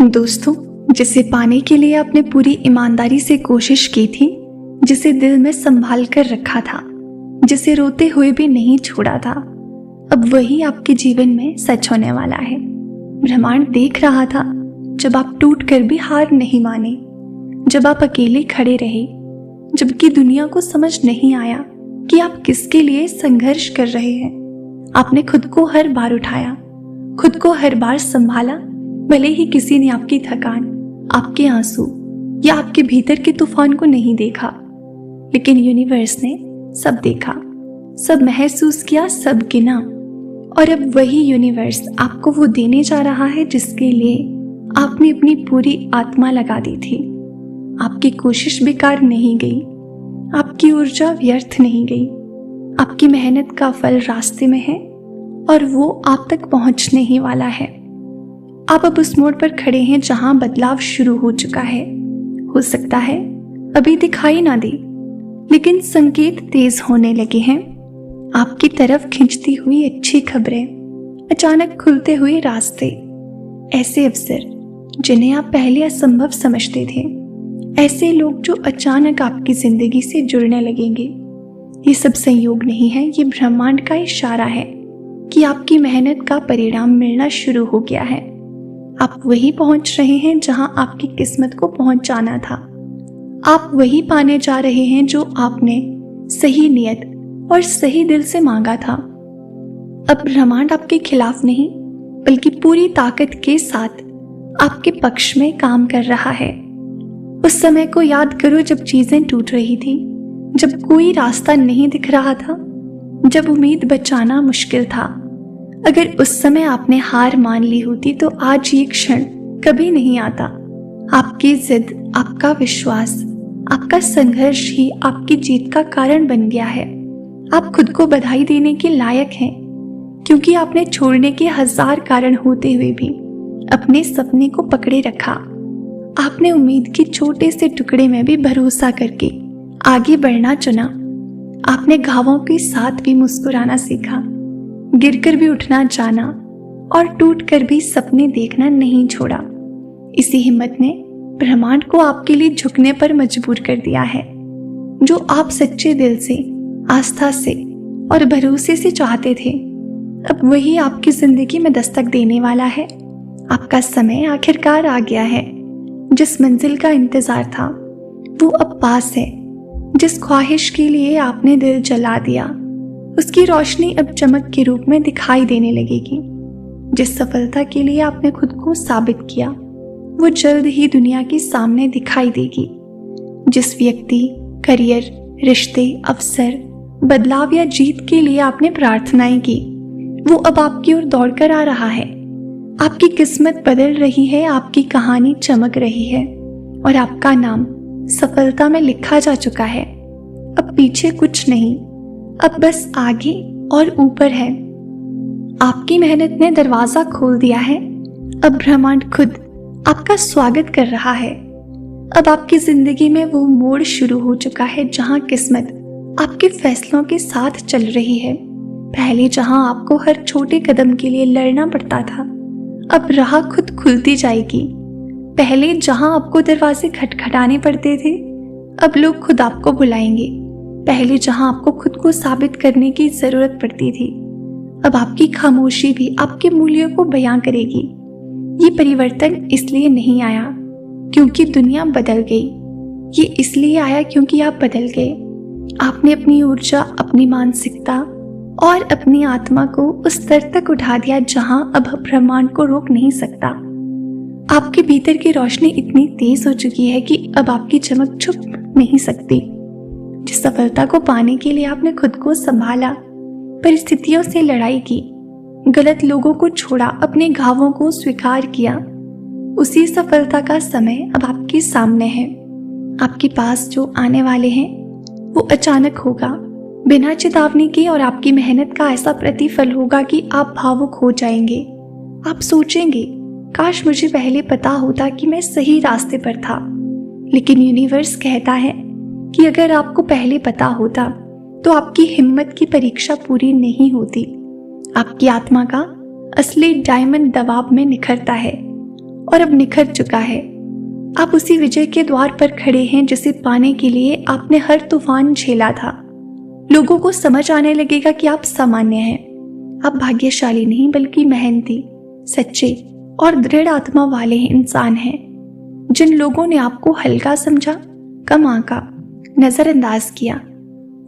दोस्तों, जिसे पाने के लिए आपने पूरी ईमानदारी से कोशिश की थी, जिसे दिल में संभाल कर रखा था, जिसे रोते हुए भी नहीं छोड़ा था, अब वही आपके जीवन में सच होने वाला है। ब्रह्मांड देख रहा था जब आप टूट कर भी हार नहीं माने, जब आप अकेले खड़े रहे, जबकि दुनिया को समझ नहीं आया कि आप किसके लिए संघर्ष कर रहे हैं। आपने खुद को हर बार उठाया, खुद को हर बार संभाला, भले ही किसी ने आपकी थकान, आपके आंसू या आपके भीतर के तूफान को नहीं देखा, लेकिन यूनिवर्स ने सब देखा, सब महसूस किया, सब गिना। और अब वही यूनिवर्स आपको वो देने जा रहा है जिसके लिए आपने अपनी पूरी आत्मा लगा दी थी। आपकी कोशिश बेकार नहीं गई, आपकी ऊर्जा व्यर्थ नहीं गई, आपकी मेहनत का फल रास्ते में है और वो आप तक पहुंचने ही वाला है। आप अब उस मोड़ पर खड़े हैं जहां बदलाव शुरू हो चुका है। हो सकता है अभी दिखाई ना दे, लेकिन संकेत तेज होने लगे हैं। आपकी तरफ खींचती हुई अच्छी खबरें, अचानक खुलते हुए रास्ते, ऐसे अवसर जिन्हें आप पहले असंभव समझते थे, ऐसे लोग जो अचानक आपकी जिंदगी से जुड़ने लगेंगे। ये सब संयोग नहीं है, ये ब्रह्मांड का इशारा है कि आपकी मेहनत का परिणाम मिलना शुरू हो गया है। आप वही पहुंच रहे हैं जहां आपकी किस्मत को पहुंचाना था। आप वही पाने जा रहे हैं जो आपने सही नियत और सही दिल से मांगा था। अब ब्रह्मांड आपके खिलाफ नहीं, बल्कि पूरी ताकत के साथ आपके पक्ष में काम कर रहा है। उस समय को याद करो जब चीजें टूट रही थी, जब कोई रास्ता नहीं दिख रहा था, जब उम्मीद बचाना मुश्किल था। अगर उस समय आपने हार मान ली होती तो आज ये क्षण कभी नहीं आता। आपकी जिद, आपका विश्वास, आपका संघर्ष ही आपकी जीत का कारण बन गया है। आप खुद को बधाई देने के लायक हैं, क्योंकि आपने छोड़ने के 1000 कारण होते हुए भी अपने सपने को पकड़े रखा। आपने उम्मीद के छोटे से टुकड़े में भी भरोसा करके आगे बढ़ना चुना। आपने घावों के साथ भी मुस्कुराना सीखा, गिरकर भी उठना जाना और टूटकर भी सपने देखना नहीं छोड़ा। इसी हिम्मत ने ब्रह्मांड को आपके लिए झुकने पर मजबूर कर दिया है। जो आप सच्चे दिल से, आस्था से और भरोसे से चाहते थे, अब वही आपकी जिंदगी में दस्तक देने वाला है। आपका समय आखिरकार आ गया है। जिस मंजिल का इंतजार था वो अब पास है। जिस ख्वाहिश के लिए आपने दिल जला दिया, उसकी रोशनी अब चमक के रूप में दिखाई देने लगेगी। जिस सफलता के लिए आपने खुद को साबित किया, वो जल्द ही दुनिया के सामने दिखाई देगी। जिस व्यक्ति, करियर, रिश्ते, अवसर, बदलाव या जीत के लिए आपने प्रार्थनाएं की, वो अब आपकी ओर दौड़कर आ रहा है। आपकी किस्मत बदल रही है, आपकी कहानी चमक रही है और आपका नाम सफलता में लिखा जा चुका है। अब पीछे कुछ नहीं, अब बस आगे और ऊपर है। आपकी मेहनत ने दरवाजा खोल दिया है। अब ब्रह्मांड खुद आपका स्वागत कर रहा है। अब आपकी जिंदगी में वो मोड़ शुरू हो चुका है जहां किस्मत आपके फैसलों के साथ चल रही है। पहले जहां आपको हर छोटे कदम के लिए लड़ना पड़ता था, अब राह खुद खुलती जाएगी। पहले जहां आपको दरवाजे खटखटाने पड़ते थे, अब लोग खुद आपको बुलाएंगे। पहले जहां आपको खुद को साबित करने की जरूरत पड़ती थी, अब आपकी खामोशी भी आपके मूल्यों को बयां करेगी। ये परिवर्तन इसलिए नहीं आया क्योंकि दुनिया बदल गई, ये इसलिए आया क्योंकि आप बदल गए। आपने अपनी ऊर्जा, अपनी मानसिकता और अपनी आत्मा को उस स्तर तक उठा दिया जहां अब ब्रह्मांड को रोक नहीं सकता। आपके भीतर की रोशनी इतनी तेज हो चुकी है कि अब आपकी चमक छुप नहीं सकती। जिस सफलता को पाने के लिए आपने खुद को संभाला, परिस्थितियों से लड़ाई की, गलत लोगों को छोड़ा, अपने घावों को स्वीकार किया, उसी सफलता का समय अब आपके सामने है। आपके पास जो आने वाले हैं वो अचानक होगा, बिना चेतावनी के, और आपकी मेहनत का ऐसा प्रतिफल होगा कि आप भावुक हो जाएंगे। आप सोचेंगे, काश मुझे पहले पता होता कि मैं सही रास्ते पर था। लेकिन यूनिवर्स कहता है कि अगर आपको पहले पता होता तो आपकी हिम्मत की परीक्षा पूरी नहीं होती। आपकी आत्मा का असली डायमंड दबाव में निखरता है और अब निखर चुका है। आप उसी विजय के द्वार पर खड़े हैं जिसे पाने के लिए आपने हर तूफान झेला था। लोगों को समझ आने लगेगा कि आप सामान्य हैं। आप भाग्यशाली नहीं बल्कि मेहनती, सच्चे और दृढ़ आत्मा वाले इंसान हैं। जिन लोगों ने आपको हल्का समझा, कम आंका, नजरअंदाज किया,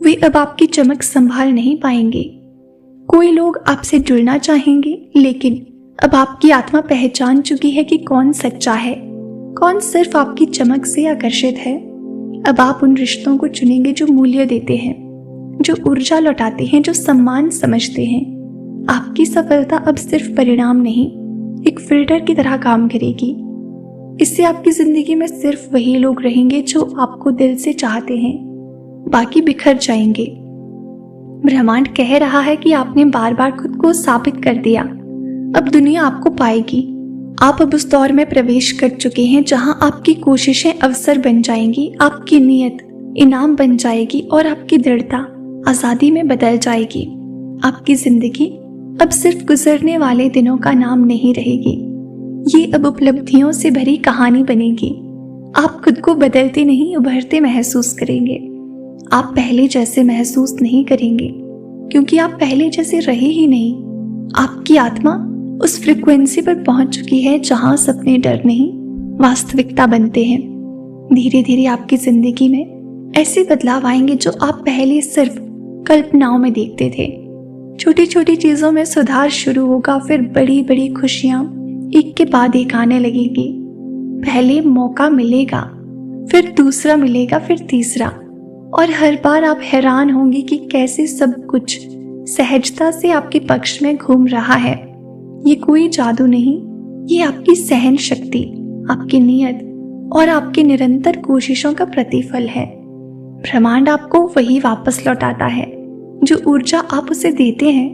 वे अब आपकी चमक संभाल नहीं पाएंगे। कोई लोग आपसे जुड़ना चाहेंगे, लेकिन अब आपकी आत्मा पहचान चुकी है कि कौन सच्चा है, कौन सिर्फ आपकी चमक से आकर्षित है। अब आप उन रिश्तों को चुनेंगे जो मूल्य देते हैं, जो ऊर्जा लौटाते हैं, जो सम्मान समझते हैं। आपकी सफलता अब सिर्फ परिणाम नहीं, एक फिल्टर की तरह काम करेगी। इससे आपकी जिंदगी में सिर्फ वही लोग रहेंगे जो आपको दिल से चाहते हैं, बाकी बिखर जाएंगे। ब्रह्मांड कह रहा है कि आपने बार बार खुद को साबित कर दिया, अब दुनिया आपको पाएगी। आप अब उस दौर में प्रवेश कर चुके हैं जहां आपकी कोशिशें अवसर बन जाएंगी, आपकी नीयत इनाम बन जाएगी और आपकी दृढ़ता आजादी में बदल जाएगी। आपकी जिंदगी अब सिर्फ गुजरने वाले दिनों का नाम नहीं रहेगी, ये अब उपलब्धियों से भरी कहानी बनेगी। आप खुद को बदलते नहीं, उभरते महसूस करेंगे। आप पहले जैसे महसूस नहीं करेंगे, क्योंकि आप पहले जैसे रहे ही नहीं। आपकी आत्मा उस फ्रीक्वेंसी पर पहुंच चुकी है जहां सपने डर नहीं, वास्तविकता बनते हैं। धीरे धीरे आपकी जिंदगी में ऐसे बदलाव आएंगे जो आप पहले सिर्फ कल्पनाओं में देखते थे। छोटी छोटी चीजों में सुधार शुरू होगा, फिर बड़ी बड़ी खुशियां एक के बाद एक आने लगेगी। पहले मौका मिलेगा, फिर दूसरा मिलेगा, फिर तीसरा, और हर बार आप हैरान होंगे कि कैसे सब कुछ सहजता से आपके पक्ष में घूम रहा है। ये कोई जादू नहीं, ये आपकी सहन शक्ति, आपकी नीयत और आपकी निरंतर कोशिशों का प्रतिफल है। ब्रह्मांड आपको वही वापस लौटाता है जो ऊर्जा आप उसे देते हैं,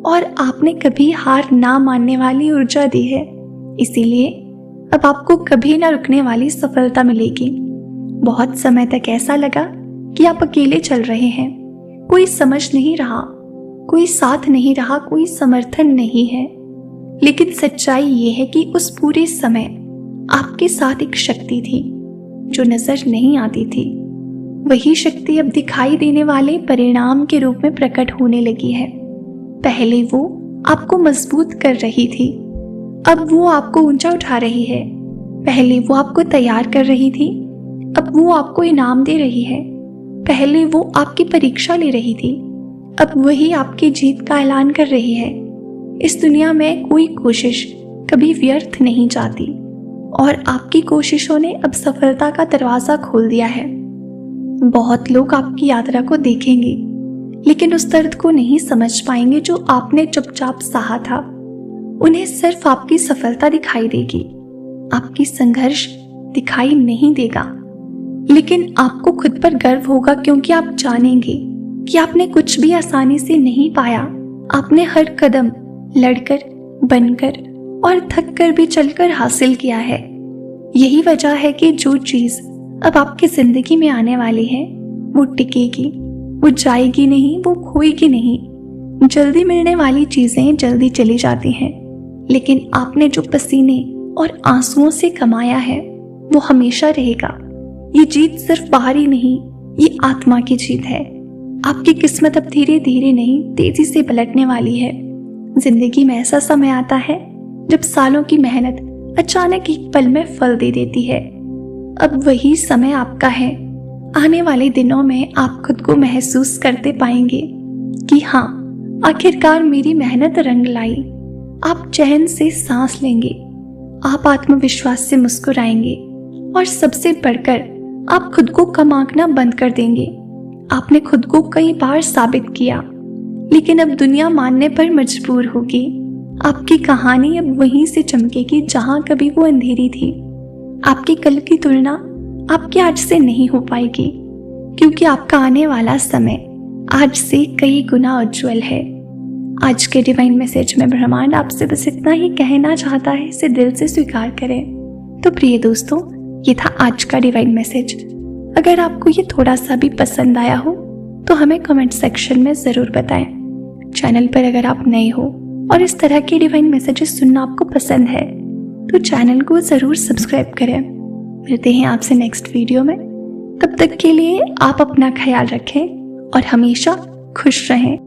और आपने कभी हार ना मानने वाली ऊर्जा दी है। इसीलिए अब आपको कभी ना रुकने वाली सफलता मिलेगी। बहुत समय तक ऐसा लगा कि आप अकेले चल रहे हैं, कोई समझ नहीं रहा, कोई साथ नहीं रहा, कोई समर्थन नहीं है। लेकिन सच्चाई ये है कि उस पूरे समय आपके साथ एक शक्ति थी जो नजर नहीं आती थी। वही शक्ति अब दिखाई देने वाले परिणाम के रूप में प्रकट होने लगी है। पहले वो आपको मजबूत कर रही थी, अब वो आपको ऊंचा उठा रही है। पहले वो आपको तैयार कर रही थी, अब वो आपको इनाम दे रही है। पहले वो आपकी परीक्षा ले रही थी, अब वही आपकी जीत का ऐलान कर रही है। इस दुनिया में कोई कोशिश कभी व्यर्थ नहीं जाती, और आपकी कोशिशों ने अब सफलता का दरवाजा खोल दिया है। बहुत लोग आपकी यात्रा को देखेंगे, लेकिन उस दर्द को नहीं समझ पाएंगे जो आपने चुपचाप सहा था। उन्हें सिर्फ आपकी सफलता दिखाई देगी, आपकी संघर्ष दिखाई नहीं देगा। लेकिन आपको खुद पर गर्व होगा, क्योंकि आप जानेंगे कि आपने कुछ भी आसानी से नहीं पाया। आपने हर कदम लड़कर, बनकर और थक कर भी चलकर हासिल किया है। यही वजह है कि जो चीज अब आपकी जिंदगी में आने वाली है वो टिकेगी, वो जाएगी नहीं, वो खोएगी नहीं। जल्दी मिलने वाली चीजें जल्दी चली जाती हैं, लेकिन आपने जो पसीने और आंसुओं से कमाया है वो हमेशा रहेगा। ये जीत सिर्फ बाहरी नहीं, ये आत्मा की जीत है। आपकी किस्मत अब धीरे धीरे नहीं, तेजी से पलटने वाली है। जिंदगी में ऐसा समय आता है जब सालों की मेहनत अचानक एक पल में फल दे देती है। अब वही समय आपका है। आने वाले दिनों में आप खुद को महसूस करते पाएंगे कि हाँ, आखिरकार मेरी मेहनत रंग लाई। आप चैन से सांस लेंगे, आप आत्मविश्वास से मुस्कुराएंगे, और सबसे बढ़कर आप खुद को कम आंकना बंद कर देंगे। आपने खुद को कई बार साबित किया, लेकिन अब दुनिया मानने पर मजबूर होगी। आपकी कहानी अब वहीं से चमकेगी जहां कभी वो अंधेरी थी। आपकी कल की तुलना आपके आज से नहीं हो पाएगी, क्योंकि आपका आने वाला समय आज से कई गुना उज्जवल है। आज के डिवाइन मैसेज में ब्रह्मांड आपसे बस इतना ही कहना चाहता है, इसे दिल से स्वीकार करें। तो प्रिय दोस्तों, ये था आज का डिवाइन मैसेज। अगर आपको ये थोड़ा सा भी पसंद आया हो तो हमें कमेंट सेक्शन में जरूर बताएं। चैनल पर अगर आप नए हो और इस तरह के डिवाइन मैसेजेस सुनना आपको पसंद है तो चैनल को ज़रूर सब्सक्राइब करें। मिलते हैं आपसे नेक्स्ट वीडियो में। तब तक के लिए आप अपना ख्याल रखें और हमेशा खुश रहें।